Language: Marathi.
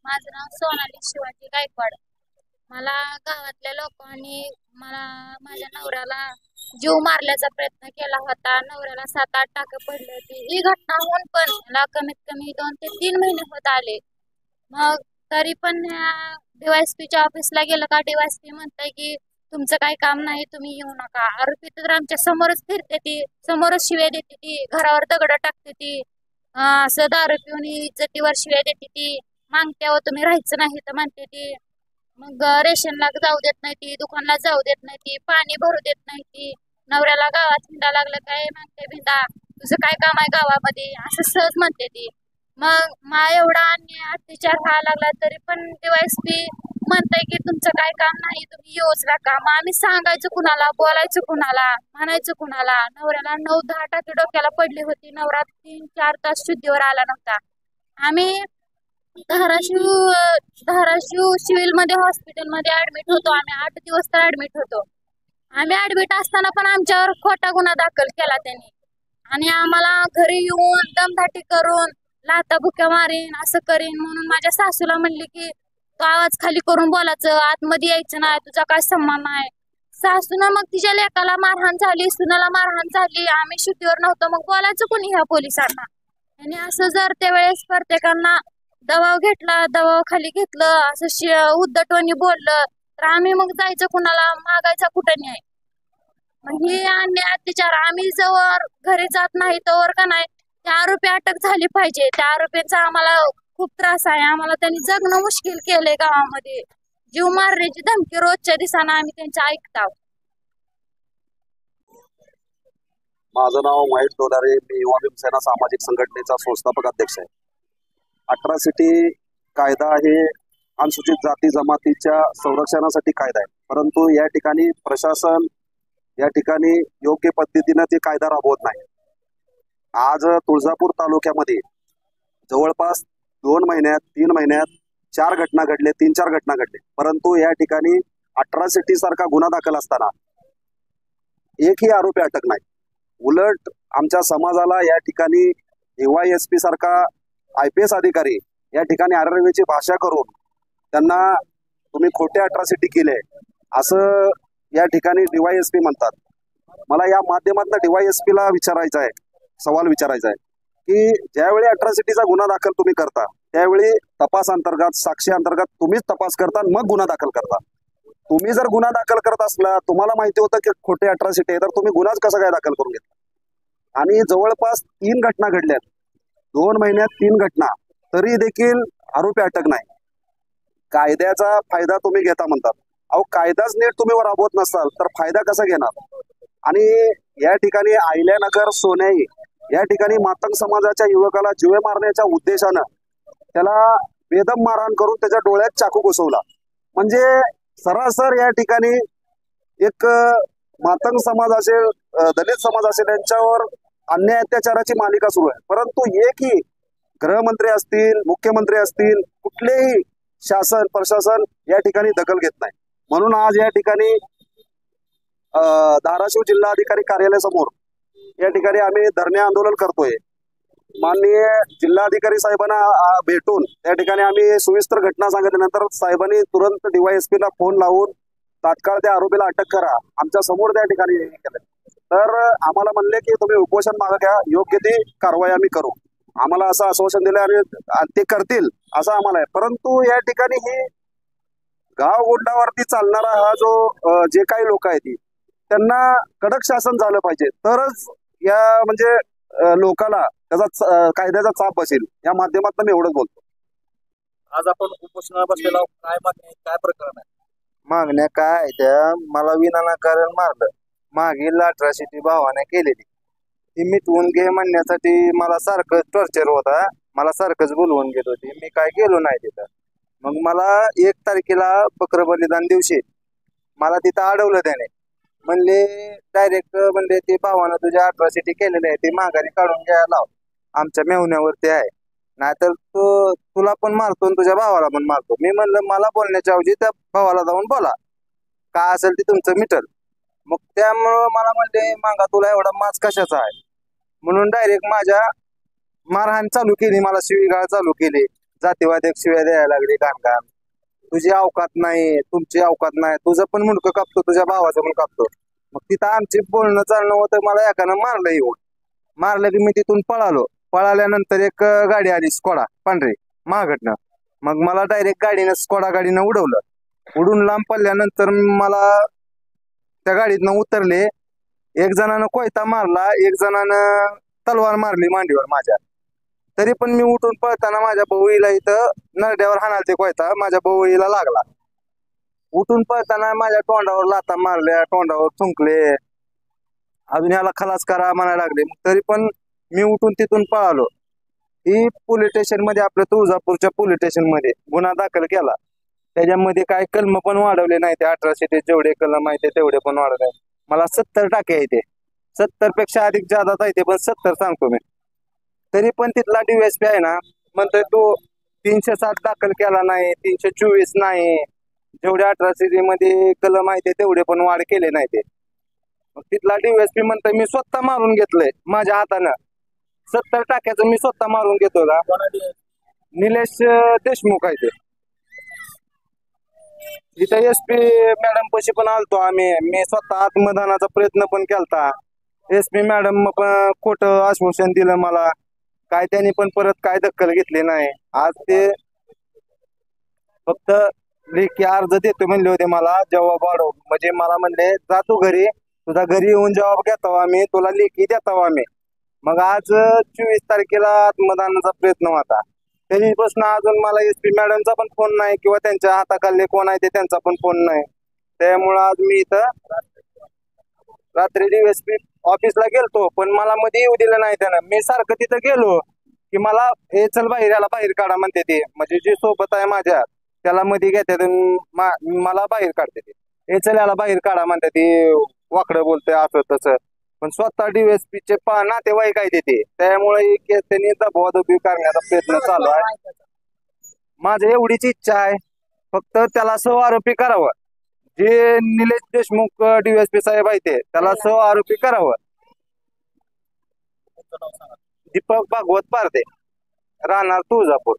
माझं नाव सोनाली शिवाजी गायकवाड. मला गावातल्या लोकांनी माझ्या नवऱ्याला जीव मारल्याचा प्रयत्न केला होता. नवऱ्याला 7-8 टाके पडले होते. ही घटना होऊन पण मला कमीत कमी 2 ते 3 महिने होत आले. मग तरी पण DYSPच्या ऑफिसला गेलं का DYSP म्हणताय की तुमचं काही काम नाही, तुम्ही येऊ नका. आरोपी तर आमच्या समोरच फिरते, ती समोरच शिव्या देते, ती घरावर दगड टाकते, ती असं दारू पिऊन इज्जतीवर शिव्या देते, ती मागत्यावर तुम्ही राहायचं नाही तर म्हणते ती. मग रेशनला जाऊ देत नाही ती, दुकानला जाऊ देत नाही ती, पाणी भरू देत नाही ती. नवऱ्याला गावात हिंडा लागलं काय मागते भिंडा, तुझं काय काम आहे गावामध्ये, असं सहज म्हणते ती. मग एवढा अन्याय अत्याचार व्हायला लागला तरी पण DYSP म्हणताय की तुमचं काय काम नाही, तुम्ही येऊच नका. मग आम्ही सांगायचं कुणाला, बोलायचं कुणाला, म्हणायचं कुणाला. नवऱ्याला 9-10 टाके डोक्याला पडली होती. नवरा 3-4 तास शुद्धीवर आला नव्हता. आम्ही धाराशिव सिव्हिल मध्ये हॉस्पिटलमध्ये ऍडमिट होतो. आम्ही 8 दिवस तर ऍडमिट होतो. आम्ही ऍडमिट असताना पण आमच्यावर खोटा गुन्हा दाखल केला त्यांनी आणि आम्हाला घरी येऊन दमदाटी करून लाथा बुक्या मारीन, असं करीन म्हणून माझ्या सासूला म्हणली की तू आवाज खाली करून बोलायचं, आतमध्ये यायचं नाही, तुझा काय सन्मान नाही. सासूनं मग तिच्या लेकाला मारहाण झाली, सुनाला मारहाण झाली. आम्ही शुद्धीवर नव्हतो, मग बोलायचं कोणी ह्या पोलिसांना. आणि असं जर त्यावेळेस प्रत्येकांना दबाव घेतला, दबाव खाली घेतलं, असं उद्धटवाणी बोललं तर आम्ही मग जायचं कुणाला, मागायचा कुठं नाही. मग हे अन्याय अत्याचार आम्ही जवळ घरी जात नाही तोवर का नाही त्या आरोपी अटक झाली पाहिजे. त्या आरोपीचा आम्हाला खूप त्रास आहे. आम्हाला त्यांनी जगणं मुश्किल केलंय. गावामध्ये जीव मारण्याची धमकी रोजच्या दिवसानं आम्ही त्यांच्या ऐकतो. माझं नाव महेश डोलारे. मी युवा भीमसेना सामाजिक संघटनेचा संस्थापक अध्यक्ष आहे. अट्रॉसिटी कायदा हे अनुसूचित जाती जमातीच्या संरक्षणासाठी कायदा आहे, परंतु या ठिकाणी प्रशासन या ठिकाणी योग्य पद्धतीनं ते कायदा राबवत नाही. आज तुळजापूर तालुक्यामध्ये जवळपास 2 महिन्यात 3 महिन्यात 4 घटना घडले, 3-4 घटना घडले, परंतु या ठिकाणी अट्रॉसिटी सारखा गुन्हा दाखल असताना एकही आरोपी अटक नाही. उलट आमच्या समाजाला या ठिकाणी DYSP सारखा IPS अधिकारी या ठिकाणी आरवेची भाषा करून त्यांना तुम्ही खोटे अट्रॉसिटी केले असं या ठिकाणी DYSP म्हणतात. मला या माध्यमातून DYSPला विचारायचं आहे, सवाल विचारायचा आहे की ज्यावेळी अट्रॉसिटीचा गुन्हा दाखल तुम्ही करता त्यावेळी तपास अंतर्गत, साक्षी अंतर्गत तुम्हीच तपास करता, मग गुन्हा दाखल करता. तुम्ही जर गुन्हा दाखल करत असला, तुम्हाला माहिती होतं की खोटे अट्रॉसिटी आहे, तर तुम्ही गुन्हाच कसा काय दाखल करून घेतला. आणि जवळपास 3 घटना घडल्यात, 2 महिन्यात 3 घटना, तरी देखील आरोपी अटक नाही. कायद्याचा फायदा तुम्ही घेता म्हणतात. अहो, कायदाच नीट तुम्ही राबवत नसाल तर फायदा कसा घेणार. आणि या ठिकाणी अहिल्यानगर सोन्याई या ठिकाणी मातंग समाजाच्या युवकाला जीवे मारण्याच्या उद्देशानं त्याला बेदम मारहाण करून त्याच्या डोळ्यात चाकू घुसवला. म्हणजे सरासर या ठिकाणी एक मातंग समाज असेल, दलित समाज असेल, यांच्यावर अन्याय अत्याचाराची मालिका सुरू आहे. परंतु एकही गृहमंत्री असतील, मुख्यमंत्री असतील, कुठलेही शासन प्रशासन या ठिकाणी दखल घेत नाही. म्हणून आज या ठिकाणी धाराशिव जिल्हाधिकारी कार्यालयासमोर या ठिकाणी आम्ही धरणे आंदोलन करतोय. माननीय जिल्हाधिकारी साहेबांना भेटून त्या ठिकाणी आम्ही सविस्तर घटना सांगितल्यानंतर साहेबांनी तुरंत DYSPला फोन लावून तात्काळ त्या आरोपीला अटक करा, आमच्या समोर त्या ठिकाणी केलं. तर आम्हाला म्हणले की तुम्ही उपोषण मागे घ्या, योग्य ती कारवाई आम्ही करू. आम्हाला असं आश्वासन दिलं आणि ते करतील असं आम्हाला आहे. परंतु या ठिकाणी ही गाव गुंडावरती चालणारा हा जो जे काही लोक आहेत त्यांना कडक शासन झालं पाहिजे, तरच या म्हणजे लोकाला त्याचा कायद्याचा चाप बसेल. या माध्यमातून मी एवढंच बोलतो. आज आपण उपोषणाला बसलेला काय मागणी, काय प्रकरण आहे? मागण्या काय आहे त्या, मला विनाकारण मारलं, मागील अट्रॉसिटी भावाने केलेली ती मिटवून घे म्हणण्यासाठी मला सारखं टॉर्चर होता, मला सारखंच बोलवून घेत होती. मी काय गेलो नाही तिथं. मग मला 1 तारखेला बकरं बलिदान दिवशी मला तिथं अडवलं त्याने. म्हणले डायरेक्ट म्हणले ते भावानं तुझ्या अट्रॉसिटी केलेली आहे ती माघारी काढून घ्यायला लाव, आमच्या मेहुण्यावरती आहे, नाहीतर तो तुला पण मारतो आणि तुझ्या भावाला पण मारतो. मी म्हणलं मला बोलण्याच्या ऐवजी त्या भावाला जाऊन बोला, काय असेल ते तुमचं मिटल. मग त्यामुळं मला म्हणले मागा तुला एवढा माज कशाचा आहे, म्हणून डायरेक्ट माझ्या मारहाण चालू केली, मला शिवीगाळ चालू केली, जातीवादक शिव्या द्यायला लागली घाण घाण. तुझी अवकात नाही, तुमची अवकात नाही, तुझं पण मुंडकं कापतो, तुझ्या भावाचं पण कापतो. मग तिथं आमची बोलणं चालणं होतं, मला एकानं मारलं येऊन. मारलं की मी तिथून पळालो. पळाल्यानंतर एक गाडी आली स्कोडा पांढरी महागटनं. मग मला डायरेक्ट गाडीनं स्कोडा गाडीनं उडवलं. उडून लांब पडल्यानंतर मला त्या गाडीतनं उतरले. एक जणानं कोयता मारला, एक जणानं तलवार मारली मांडीवर माझ्या. तरी पण मी उठून पळताना माझ्या भाऊईला इथं नरड्यावर हाणालते कोयता, माझ्या भाऊईला लागला. उठून पळताना माझ्या तोंडावर लाथा मारल्या, तोंडावर थुंकले, अजून याला खलास करा म्हणायला लागले. तरी पण मी उठून तिथून पळालो. ही पोलीस स्टेशन मध्ये, आपल्या तुळजापूरच्या पोलीस स्टेशन मध्ये गुन्हा दाखल केला. त्याच्यामध्ये काय कलम पण वाढवले नाही, ते अट्रॉसिटी जेवढे कलम आहे तेवढे पण वाढवले. मला 70 टाके आहे, ते 70 पेक्षा अधिक जादा आहे ते, पण 70 सांगतो मी. तरी पण तिथला DSP आहे ना म्हणतोय तो 307 दाखल केला नाही, 324 नाही, जेवढे अट्रॉसिटी मध्ये कलम आहे तेवढे पण वाढ केले नाही ते. मग तिथला DSP म्हणतोय मी स्वतः मारून घेतलंय माझ्या हातानं, 70 टाक्याचं मी स्वतः मारून घेतो का. निलेश देशमुख आहे ते. इथं SP मॅडम पशी पण आलतो आम्ही, मी स्वतः आत्मदानाचा प्रयत्न पण केलता. SP मॅडम पण खोटं आश्वासन दिलं मला, काय त्यांनी पण परत काय दखल घेतली नाही. आज ते फक्त लेखी अर्ज देतो म्हणले होते, मला जबाब वाढव, म्हणजे मला म्हणले जा तू घरी, तुझा घरी येऊन जबाब घेतो आम्ही, तुला लेखी देतो आम्ही. मग आज 24 तारखेला आत्मदानाचा प्रयत्न होता, त्याच्यापासून अजून मला SP मॅडमचा पण फोन नाही, किंवा त्यांच्या हाताखाली कोण आहे ते त्यांचा पण फोन नाही. त्यामुळं आज मी इथं रात्री DSP ऑफिसला गेलतो, पण मला मध्ये येऊ दिलं नाही त्यानं. मी सारखं तिथं गेलो की मला हे चल बाहेर, याला बाहेर काढा म्हणते ते, म्हणजे जे सोबत आहे माझ्या त्याला मध्ये घेतात, मला बाहेर काढते ते. हे चल याला बाहेर काढा म्हणते ते, वाकडं बोलतंय असं तसं. पण स्वतः DSP चे नातेवाईक आहे ते, त्यामुळे त्यांनी दबावादबी करण्याचा प्रयत्न चालू आहे. माझी एवढीच इच्छा आहे, फक्त त्याला सह आरोपी करावं. जे निलेश देशमुख DSP साहेब आहे ते, त्याला सह आरोपी करावं. दीपक भागवत पारदे, राहणार तुळजापूर.